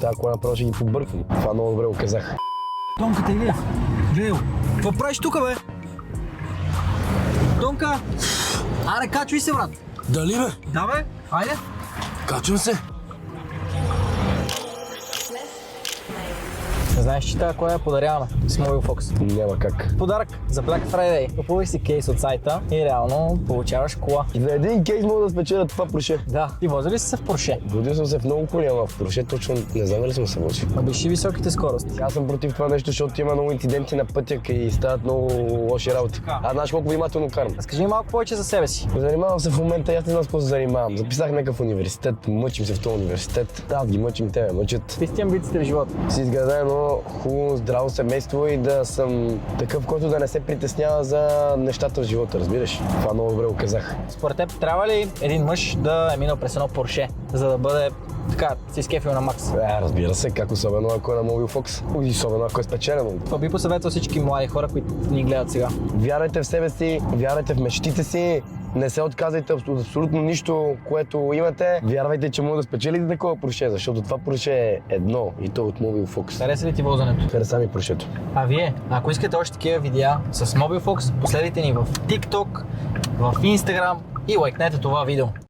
тази кола направо ще ги побърквам. Това много добре го казах. Тонката Илиев, гледай го. Какво правиш тука, бе? Тонка! Аре, качвай се, брат. Дали бе? Да, бе, хайде. Качвам се. Знаеш, че тази кола е подарявана с Mobile Fox. Няма как. Подарък за Black Friday. Купувай си кейс от сайта и реално получаваш кола. За един кейс мога да спечеля това Порше. Да, ти возил ли си се в Порше? Водил съм се в много коли, ама в Порше точно не знам дали съм се возил. Обиши високите скорости. Аз съм против това нещо, защото има много инциденти на пътя и стават много лоши работи. А знаеш колко внимателно карам? Разкажи ми малко повече за себе си. Занимавам се в момента и аз не знам с какво се занимавам. Записах някакъв университет, мъчим се в този университет. Да, ги мъчим, те ме мъчат. Какви сте амбициите в живота? Си изградя едно хубаво, здраво семейство и да съм такъв, който да не се притеснява за нещата в живота, разбираш? Това много добре го казах. Според теб трябва ли един мъж да е минал през едно Порше, за да бъде така, си скефил на макс? Разбира се, как особено ако е на Mobile Fox. И особено ако е спечелено. Това би посъветвал всички млади хора, които ни гледат сега. Вярвайте в себе си, вярвайте в мечтите си, не се отказвайте от абсолютно нищо, което имате. Вярвайте, че може да спечелите такова Порше, защото това Порше е едно и то от Mobile Fox. Хареса ли ти возенето? Хареса ми Поршето. А вие, ако искате още такива видеа с Mobile Fox, последите ни в TikTok, в Instagram и лайкнете това видео.